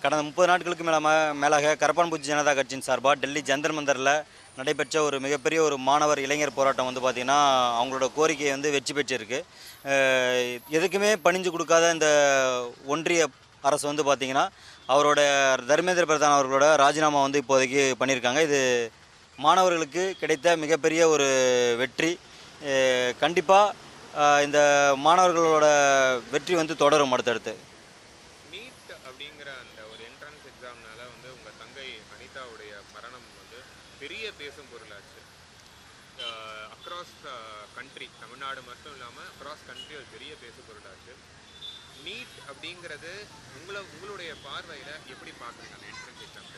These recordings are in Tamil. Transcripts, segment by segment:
கடந்த 30 நாட்களுக்கு மேலாக கரப்பான்பூச்சி ஜனதா கட்சியின் சார்பாக டெல்லி ஜந்தர் மந்தரில் நடைபெற்ற ஒரு மிகப்பெரிய ஒரு மாணவர் இளைஞர் போராட்டம் வந்து பார்த்திங்கன்னா அவங்களோட கோரிக்கையை வந்து வெற்றி பெற்றிருக்கு. எதுக்குமே பணிஞ்சு கொடுக்காத இந்த ஒன்றிய அரசு வந்து பார்த்திங்கன்னா அவரோட தர்மேந்திர பிரதான் அவர்களோட ராஜினாமா வந்து இப்போதைக்கு பண்ணியிருக்காங்க. இது மாணவர்களுக்கு கிடைத்த மிகப்பெரிய ஒரு வெற்றி. கண்டிப்பாக இந்த மாணவர்களோட வெற்றி வந்து தொடரும் அடுத்தடுத்து. நீட் அப்படிங்கிற அந்த ஒரு என்ட்ரன்ஸ் எக்ஸாம்னால வந்து உங்கள் தங்கை அனிதாவுடைய மரணம் வந்து பெரிய பேசும் பொருளாச்சு. அக்ராஸ் கண்ட்ரி, தமிழ்நாடு மட்டும் இல்லாமல் அக்ராஸ் கண்ட்ரி ஒரு பெரிய பேசும் பொருளாச்சு. நீட் அப்படிங்கிறது உங்களுடைய பார்வையில் எப்படி பார்க்குறீங்க அந்த என்ட்ரன்ஸ் எக்ஸாம்?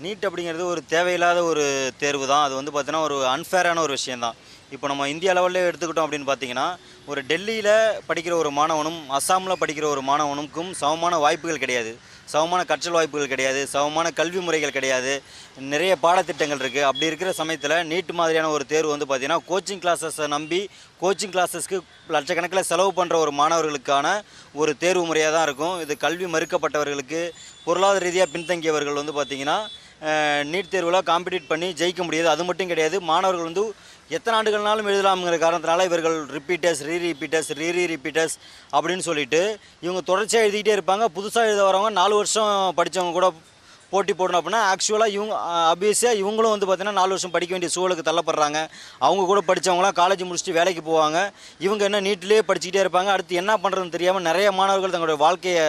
நீட் அப்படிங்கிறது ஒரு தேவையில்லாத ஒரு தேர்வு தான். அது வந்து பார்த்தீங்கன்னா ஒரு அன்ஃபேரான ஒரு விஷயந்தான். இப்போ நம்ம இந்தியா லெவலில் எடுத்துக்கிட்டோம் அப்படின்னு பார்த்தீங்கன்னா, ஒரு டெல்லியில் படிக்கிற ஒரு மாணவனும் அஸ்ஸாமில் படிக்கிற ஒரு மாணவனுக்கும் சமமான வாய்ப்புகள் கிடையாது, சமமான கற்றல் வாய்ப்புகள் கிடையாது, சமமான கல்வி முறைகள் கிடையாது, நிறைய பாடத்திட்டங்கள் இருக்குது. அப்படி இருக்கிற சமயத்தில் நீட் மாதிரியான ஒரு தேர்வு வந்து பார்த்திங்கன்னா கோச்சிங் கிளாஸஸை நம்பி கோச்சிங் கிளாஸஸ்க்கு லட்சக்கணக்கில் செலவு பண்ணுற ஒரு மாணவர்களுக்கான ஒரு தேர்வு முறையாக தான் இருக்கும். இது கல்வி மறுக்கப்பட்டவர்களுக்கு, பொருளாதார ரீதியாக பின்தங்கியவர்கள் வந்து பார்த்திங்கன்னா நீட் தேர்வில் காம்படிட் பண்ணி ஜெயிக்க முடியாது. அது மட்டும் கிடையாது, மாணவர்கள் வந்து எத்தனை ஆண்டுகள்னாலும் எழுதலாம்ங்கிற காரணத்தினால இவர்கள் ரிப்பீட்டர்ஸ் ரீரிப்பீட்டர்ஸ் அப்படின்னு சொல்லிட்டு இவங்க தொடர்ச்சியாக எழுதிக்கிட்டே இருப்பாங்க. புதுசாக எழுத வரவங்க 4 வருஷம் படித்தவங்க கூட போட்டி போடணும் அப்படின்னா ஆக்சுவலாக இவங்க ஆப்வியஸாக இவங்களும் வந்து பார்த்திங்கன்னா 4 வருஷம் படிக்க வேண்டிய சூழலுக்கு தள்ளப்படுறாங்க. அவங்க கூட படித்தவங்களாம் காலேஜ் முடிச்சுட்டு வேலைக்கு போவாங்க. இவங்க என்ன நீட்டிலே படிச்சுக்கிட்டே இருப்பாங்க. அடுத்து என்ன பண்ணுறதுன்னு தெரியாமல் நிறைய மாணவர்கள் தங்களுடைய வாழ்க்கையை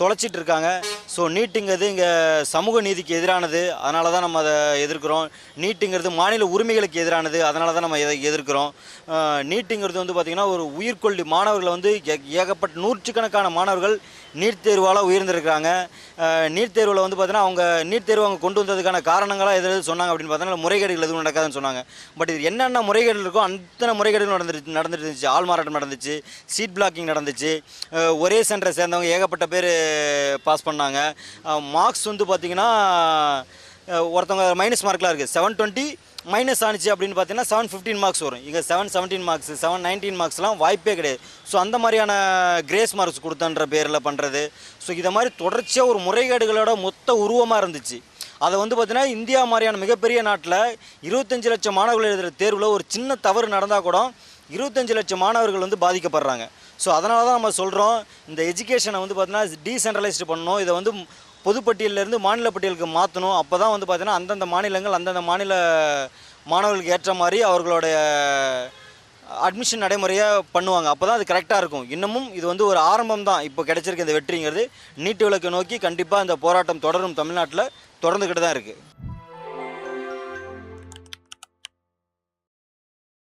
தொலைச்சிட்டு இருக்காங்க. ஸோ நீட்டுங்கிறது இங்கே சமூக நீதிக்கு எதிரானது, அதனால தான் நம்ம அதை எதிர்க்கிறோம். நீட்டுங்கிறது மாநில உரிமைகளுக்கு எதிரானது, அதனால தான் நம்ம இதை எதிர்க்கிறோம். நீட்டுங்கிறது வந்து பார்த்திங்கன்னா ஒரு உயிர்கொல்லி. மாணவர்களை வந்து ஏகப்பட்ட நூற்றுக்கணக்கான மாணவர்கள் நீட் தேர்வால் உயர்ந்திருக்கிறாங்க. நீட் தேர்வில் வந்து பார்த்தீங்கன்னா அவங்க நீட் தேர்வு அவங்க கொண்டு வந்ததுக்கான காரணங்களாக எது சொன்னாங்க அப்படின்னு பார்த்தீங்கன்னா முறைகேடுகள் எதுவும் நடக்காதுன்னு சொன்னாங்க. பட் இது என்னென்ன முறைகேடுகள் இருக்கோ அத்தனை முறைகேடுகள் நடந்துட்டு இருந்துச்சு. ஆள் மாறாட்டம் நடந்துச்சு, சீட் பிளாக்கிங் நடந்துச்சு, ஒரே சென்டரை சேர்ந்தவங்க ஏகப்பட்ட பேர் பாஸ் பண்ணாங்க. மார்க்ஸ் வந்து பார்த்திங்கன்னா ஒருத்தவங்க மைனஸ் மார்க்லாம் இருக்குது. 720 மைனஸ் ஆனிச்சு அப்படின்னு பார்த்தீங்கன்னா 715 மார்க்ஸ் வரும். இங்கே 717 மார்க்ஸ் 719 மார்க்ஸ்லாம் வாய்ப்பே கிடையாது. ஸோ அந்த மாதிரியான கிரேஸ் மார்க்ஸ் கொடுத்தன்ற பேரில் பண்ணுறது. ஸோ இதை மாதிரி தொடர்ச்சியாக ஒரு முறைகேடுகளோட மொத்த உருவமாக இருந்துச்சு. அதை வந்து பார்த்திங்கன்னா இந்தியா மாதிரியான மிகப்பெரிய நாட்டில் 25 லட்சம் மாணவர்கள் எழுதுகிற தேர்வில் ஒரு சின்ன தவறு நடந்தால் கூட 25 லட்சம் மாணவர்கள் வந்து பாதிக்கப்படுறாங்க. ஸோ அதனால தான் நம்ம சொல்கிறோம், இந்த எஜுகேஷனை வந்து பார்த்திங்கன்னா டீசென்ட்ரலைஸ்டு பண்ணணும். இதை வந்து பொதுப்பட்டியலிருந்து மாநில பட்டியலுக்கு மாற்றணும். அப்போ தான் வந்து பார்த்திங்கன்னா அந்தந்த மாநிலங்கள் அந்தந்த மாநில மாணவர்களுக்கு ஏற்ற மாதிரி அவர்களுடைய அட்மிஷன் நடைமுறையாக பண்ணுவாங்க. அப்போ தான் அது கரெக்டாக இருக்கும். இன்னமும் இது வந்து ஒரு ஆரம்பம் தான். இப்போ கிடைச்சிருக்க இந்த வெற்றிங்கிறது நீட்டு விலக்கை நோக்கி கண்டிப்பாக இந்த போராட்டம் தொடரும். தமிழ்நாட்டில் தொடர்ந்துக்கிட்டு தான் இருக்குது.